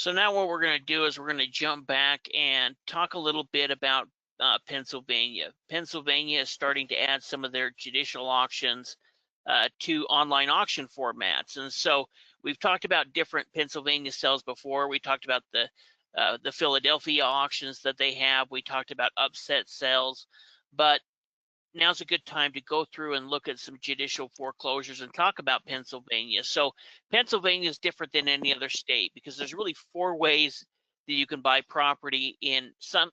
So now what we're going to do is we're going to jump back and talk a little bit about Pennsylvania. Pennsylvania is starting to add some of their judicial auctions to online auction formats, and so we've talked about different Pennsylvania sales before. We talked about the Philadelphia auctions that they have. We talked about upset sales, but now's a good time to go through and look at some judicial foreclosures and talk about Pennsylvania. So Pennsylvania is different than any other state because there's really four ways that you can buy property in some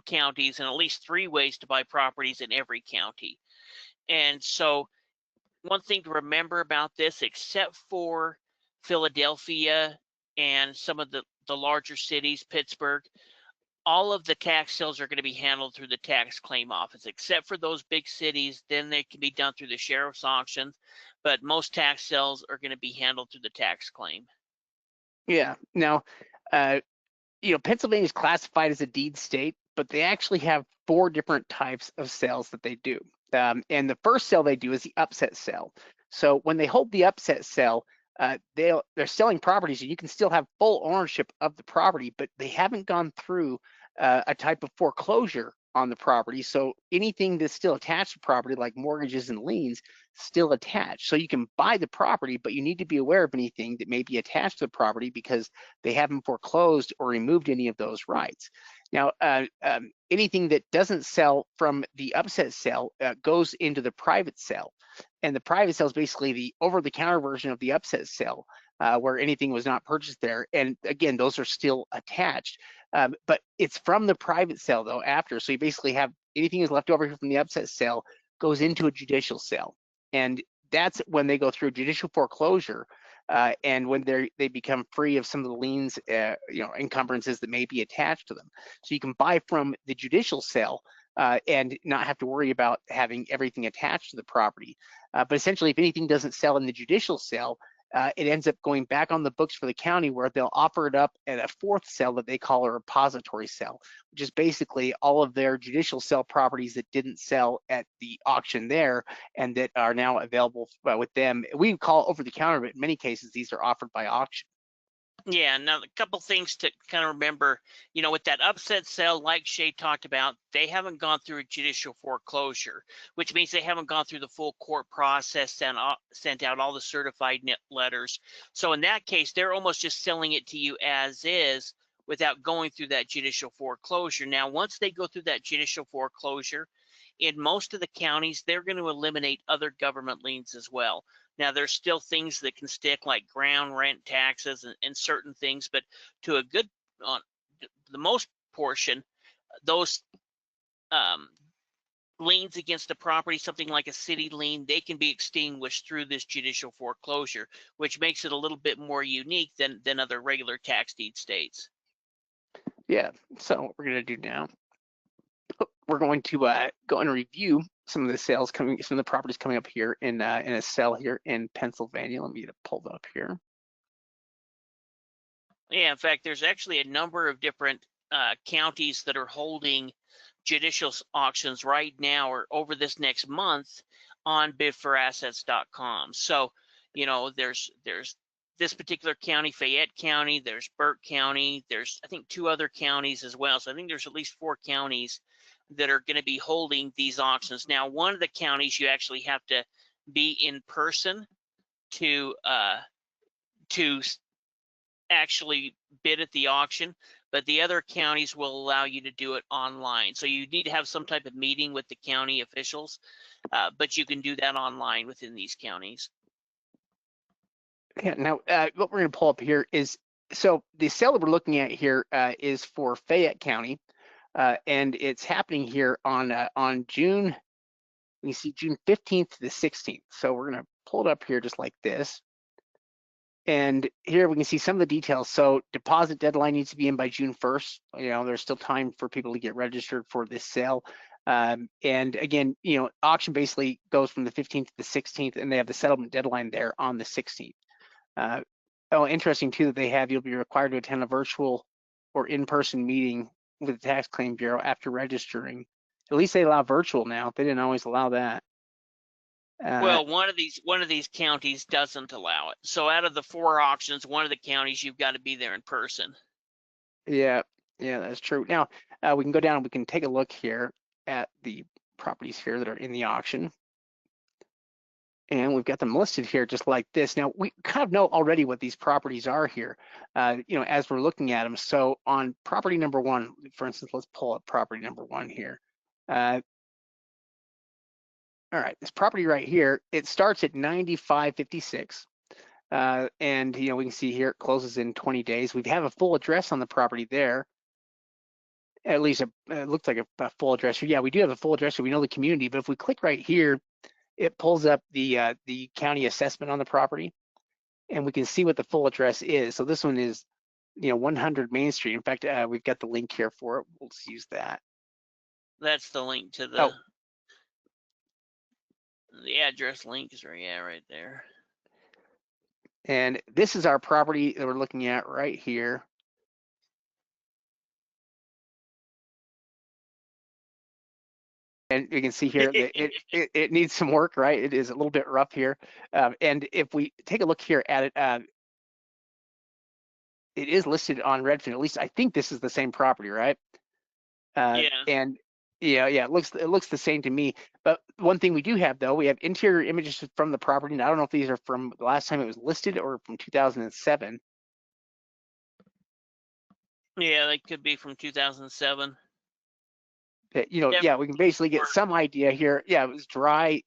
counties, and at least three ways to buy properties in every county. And so one thing to remember about this, except for Philadelphia and some of the larger cities, Pittsburgh, all of the tax sales are going to be handled through the tax claim office, except for those big cities. Then they can be done through the sheriff's auctions, but most tax sales are going to be handled through the tax claim. Yeah. Now, Pennsylvania is classified as a deed state, but they actually have four different types of sales that they do. And the first sale they do is the upset sale. So when they hold the upset sale, they're selling properties, and you can still have full ownership of the property, but they haven't gone through a type of foreclosure on the property. So anything that's still attached to property, like mortgages and liens, still attached. So you can buy the property, but you need to be aware of anything that may be attached to the property because they haven't foreclosed or removed any of those rights. Now, anything that doesn't sell from the upset sale goes into the private sale. And the private sale is basically the over-the-counter version of the upset sale, where anything was not purchased there. And again, those are still attached. But it's from the private sale, though, after. So you basically have anything that's left over here from the upset sale goes into a judicial sale. And that's when they go through judicial foreclosure, and when they become free of some of the liens, encumbrances that may be attached to them. So you can buy from the judicial sale and not have to worry about having everything attached to the property. But essentially, if anything doesn't sell in the judicial sale, it ends up going back on the books for the county, where they'll offer it up at a fourth sale that they call a repository sale, which is basically all of their judicial sale properties that didn't sell at the auction there and that are now available with them. We call over the counter, but in many cases, these are offered by auction. Yeah, now a couple things to kind of remember, with that upset sale, like Shay talked about, they haven't gone through a judicial foreclosure, which means they haven't gone through the full court process and sent out all the certified letters. So in that case, they're almost just selling it to you as is without going through that judicial foreclosure. Now, once they go through that judicial foreclosure, in most of the counties, they're going to eliminate other government liens as well. Now, there's still things that can stick, like ground rent taxes and certain things, but to a good, the most portion, those liens against a property, something like a city lien, they can be extinguished through this judicial foreclosure, which makes it a little bit more unique than other regular tax deed states. Yeah, so what we're going to do now, we're going to go and review some of the sales some of the properties coming up here in a sale here in Pennsylvania. Let me get it pulled up here. Yeah, in fact, there's actually a number of different counties that are holding judicial auctions right now or over this next month on bidforassets.com. So, there's this particular county, Fayette County, there's Burke County, there's I think two other counties as well. So I think there's at least four counties that are going to be holding these auctions. Now, one of the counties you actually have to be in person to actually bid at the auction, but the other counties will allow you to do it online. So you need to have some type of meeting with the county officials, but you can do that online within these counties. Yeah, now what we're going to pull up here is, so the sale that we're looking at here is for Fayette County, and it's happening here on June, you see June 15th to the 16th. So we're going to pull it up here just like this. And here we can see some of the details. So deposit deadline needs to be in by June 1st. There's still time for people to get registered for this sale. And again, auction basically goes from the 15th to the 16th, and they have the settlement deadline there on the 16th. Interesting too that you'll be required to attend a virtual or in-person meeting with the Tax Claim Bureau after registering. At least they allow virtual now. They didn't always allow that. Well, one of these counties doesn't allow it. So out of the 4 auctions, one of the counties you've got to be there in person. Yeah, yeah, that's true. Now, we can go down and we can take a look here at the properties here that are in the auction. And we've got them listed here just like this. Now, we kind of know already what these properties are here, as we're looking at them. So on property number 1, for instance, let's pull up property number 1 here. All right, this property right here, it starts at 9556. And we can see here it closes in 20 days. We have a full address on the property there. At least it looks like a full address. Yeah, we do have a full address, so we know the community. But if we click right here, it pulls up the county assessment on the property, and we can see what the full address is. So this one is, 100 Main Street. In fact, we've got the link here for it. We'll just use that. That's the link to Oh, the address link is right there. and this is our property that we're looking at right here. And you can see here that it needs some work, right? It is a little bit rough here. And if we take a look here at it, it is listed on Redfin. At least I think this is the same property, right? Yeah. And yeah, it looks the same to me. But one thing we do have though, we have interior images from the property. And I don't know if these are from the last time it was listed or from 2007. Yeah, they could be from 2007. Yeah, we can basically get some idea here. Yeah, it was dry,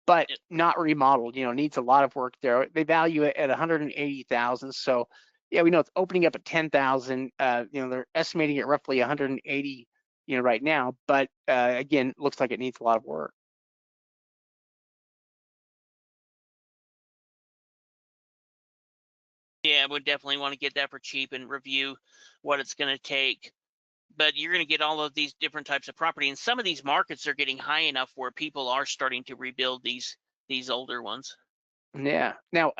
but not remodeled. Needs a lot of work there. They value it at 180,000. So yeah, we know it's opening up at 10,000. They're estimating it roughly 180, right now. But again, looks like it needs a lot of work. Yeah, would definitely want to get that for cheap and review what it's going to take. But you're going to get all of these different types of property, and some of these markets are getting high enough where people are starting to rebuild these older ones. Yeah. Now,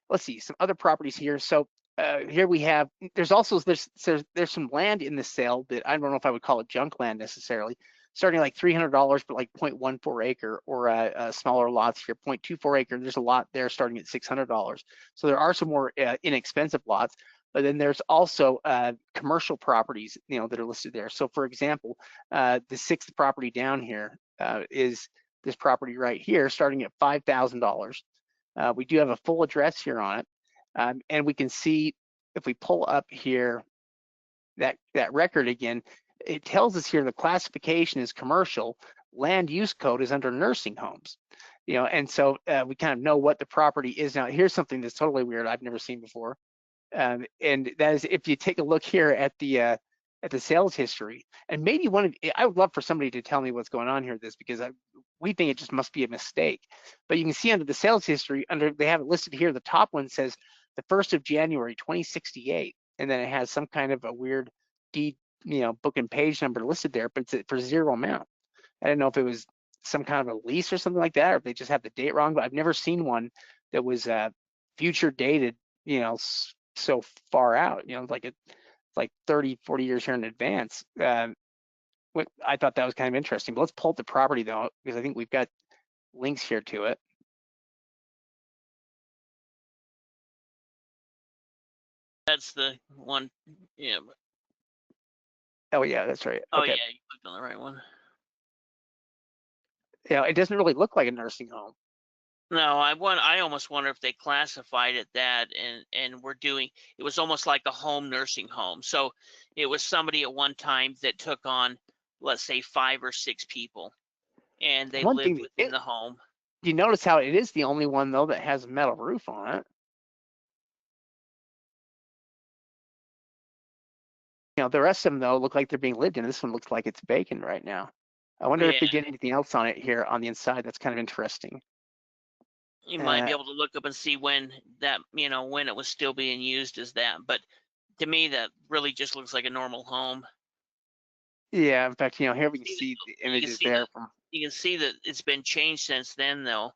let's see some other properties here. So here we have. There's also there's some land in the sale that I don't know if I would call it junk land necessarily. Starting like $300, but like 0.14 acre, or smaller lots here, 0.24 acre. There's a lot there starting at $600. So there are some more inexpensive lots. But then there's also commercial properties, that are listed there. So for example, the 6th property down here is this property right here, starting at $5,000. We do have a full address here on it, and we can see if we pull up here that record again, it tells us here the classification is commercial, land use code is under nursing homes, and so we kind of know what the property is. Now here's something that's totally weird I've never seen before, and that is if you take a look here at the sales history, and maybe I would love for somebody to tell me what's going on here with this, because we think it just must be a mistake. But you can see under the sales history, they have it listed here, the top one says the 1st of January 2068, and then it has some kind of a weird deed, book and page number listed there, but it's for zero amount. I don't know if it was some kind of a lease or something like that, or if they just have the date wrong, but I've never seen one that was future dated, so far out, it's like 30, 40 years here in advance. I thought that was kind of interesting. But let's pull up the property though, because I think we've got links here to it. That's the one. Yeah. Oh yeah, that's right. Oh Okay. yeah, you clicked on the right one. Yeah, it doesn't really look like a nursing home. No, I almost wonder if they classified it that, and we're doing. It was almost like a home nursing home. So it was somebody at one time that took on, let's say, 5 or 6 people, and they One lived thing, within the home. you notice how it is the only one though that has a metal roof on it. The rest of them though look like they're being lived in. This one looks like it's vacant right now. I wonder if they did anything else on it here on the inside. That's kind of interesting. You might be able to look up and see when that, when it was still being used as that. But to me, that really just looks like a normal home. Yeah, in fact, here we can see the images there from. You can see that it's been changed since then, though.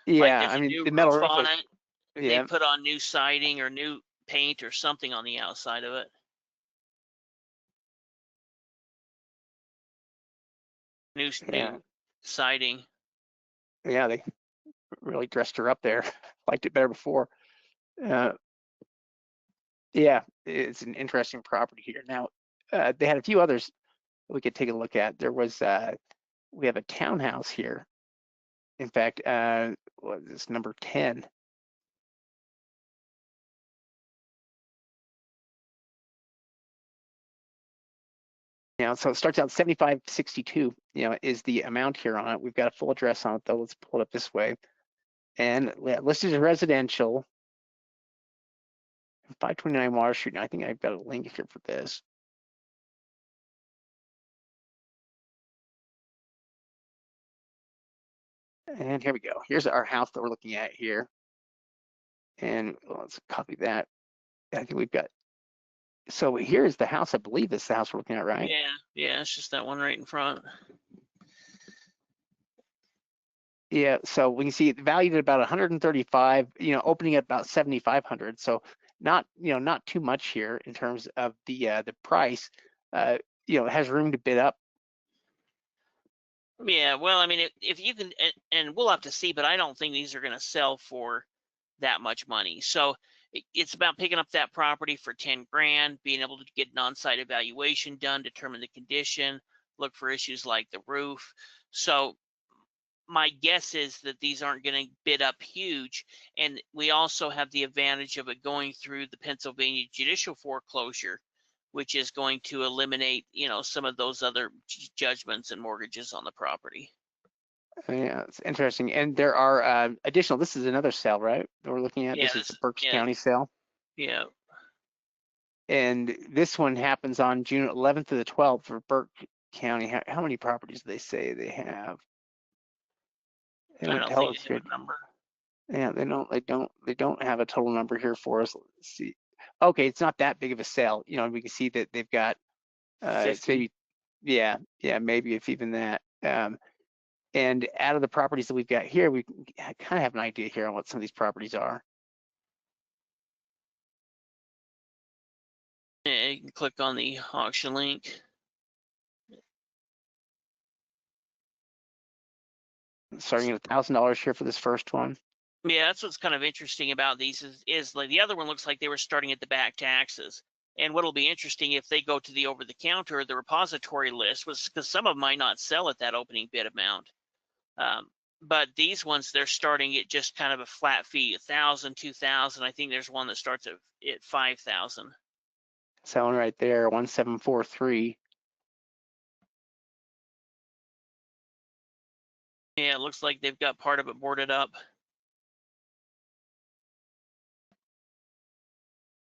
Like Yeah, there's I a mean new the metal roof roof on was. it. They Yeah. put on new siding or new paint or something on the outside of it. New siding. Yeah, they really dressed her up there. Liked it better before. Uh, yeah, it's an interesting property here. Now, they had a few others we could take a look at. There was we have a townhouse here. In fact, what is this, number 10? So it starts out 7562, is the amount here on it. We've got a full address on it though. Let's pull it up this way. And listed as residential, 529 Water Street. And I think I've got a link here for this. And here we go. Here's our house that we're looking at here. And let's copy that. I think we've got, so here's the house. I believe this is the house we're looking at, right? Yeah, it's just that one right in front. Yeah, so we can see it valued at about 135, opening at about 7,500. So not too much here in terms of the price. It has room to bid up. Yeah, well, I mean, if you can, and we'll have to see, but I don't think these are going to sell for that much money. So it's about picking up that property for 10 grand, being able to get an on-site evaluation done, determine the condition, look for issues like the roof. So my guess is that these aren't going to bid up huge. And we also have the advantage of it going through the Pennsylvania judicial foreclosure, which is going to eliminate, some of those other judgments and mortgages on the property. Yeah, it's interesting. And there are additional, this is another sale, right? That we're looking at. Yeah, This is the Berks County sale. Yeah. And this one happens on June 11th to the 12th for Burke County. How many properties do they say they have? They I don't don't tell think us they here. have a number. Yeah, they don't have a total number here for us. Let's see. Okay, it's not that big of a sale. We can see that they've got it's 50. maybe, yeah, maybe if even that. And out of the properties that we've got here, we kind of have an idea here on what some of these properties are. Yeah, you can click on the auction link. Starting at $1,000 here for this first one. Yeah, that's what's kind of interesting about these is like the other one looks like they were starting at the back taxes. And what'll be interesting if they go to the over the counter or the repository list was because some of them might not sell at that opening bid amount. But these ones, they're starting at just kind of a flat fee, 1,000, 2,000. I think there's one that starts at 5,000. That one right there, 1743. Yeah, it looks like they've got part of it boarded up.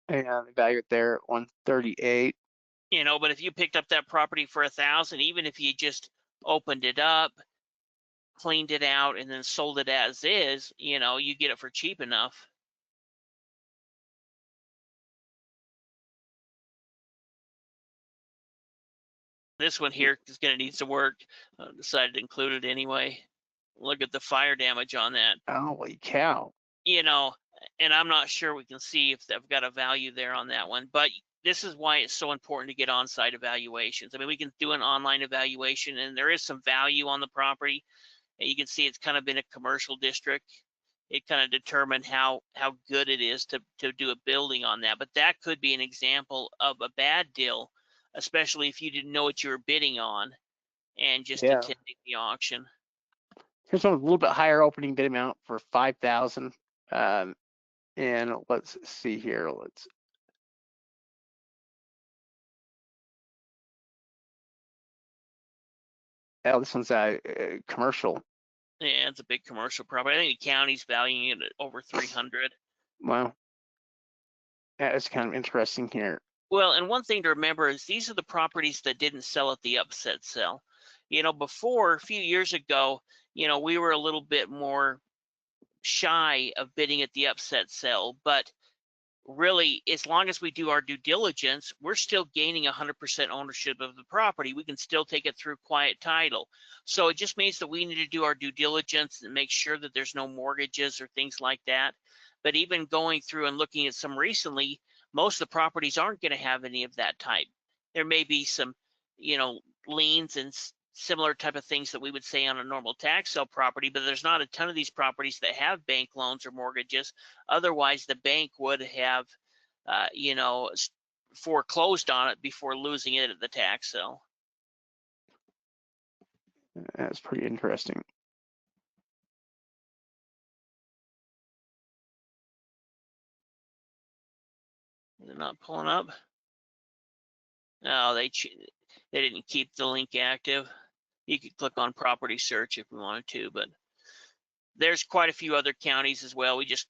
And the value it there at 138. But if you picked up that property for 1,000, even if you just opened it up, cleaned it out, and then sold it as is, you get it for cheap enough. This one here is going to need some work. Decided to include it anyway. Look at the fire damage on that. Holy cow. And I'm not sure we can see if they've got a value there on that one, but this is why it's so important to get on-site evaluations. I mean, we can do an online evaluation and there is some value on the property. And you can see it's kind of been a commercial district. It kind of determined how good it is to do a building on that. But that could be an example of a bad deal, especially if you didn't know what you were bidding on and just attending the auction. Here's one with a little bit higher opening bid amount for 5,000. And let's see here. This one's commercial. Yeah, it's a big commercial property. I think the county's valuing it at over 300. Wow. That's kind of interesting here. Well, and one thing to remember is these are the properties that didn't sell at the upset sale. Before, a few years ago, we were a little bit more shy of bidding at the upset sale, but really, as long as we do our due diligence, we're still gaining 100% ownership of the property. We can still take it through quiet title. So it just means that we need to do our due diligence and make sure that there's no mortgages or things like that. But even going through and looking at some recently, most of the properties aren't going to have any of that type. There may be some, liens and similar type of things that we would say on a normal tax sale property, but there's not a ton of these properties that have bank loans or mortgages. Otherwise, the bank would have, foreclosed on it before losing it at the tax sale. That's pretty interesting. They're not pulling up. No, they didn't keep the link active. You could click on property search if we wanted to, but there's quite a few other counties as well. We just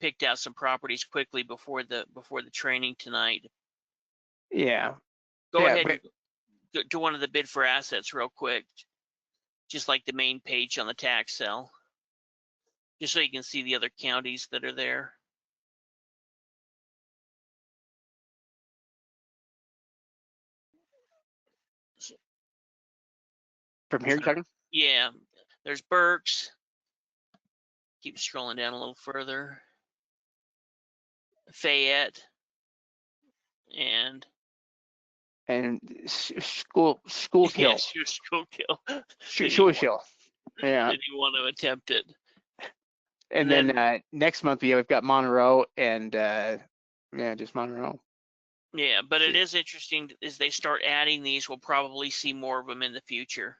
picked out some properties quickly before the training tonight. Yeah. Go Yeah, ahead and go to one of the bid for assets real quick, just like the main page on the tax sale, just so you can see the other counties that are there. From here, you're talking? Yeah, there's Berks. Keep scrolling down a little further. Fayette and Schuylkill. yes, your Schuylkill. Schuylkill. Yeah. Didn't even want to attempt it. And then next month we've got Monroe and just Monroe. Yeah, but it is interesting as they start adding these. We'll probably see more of them in the future.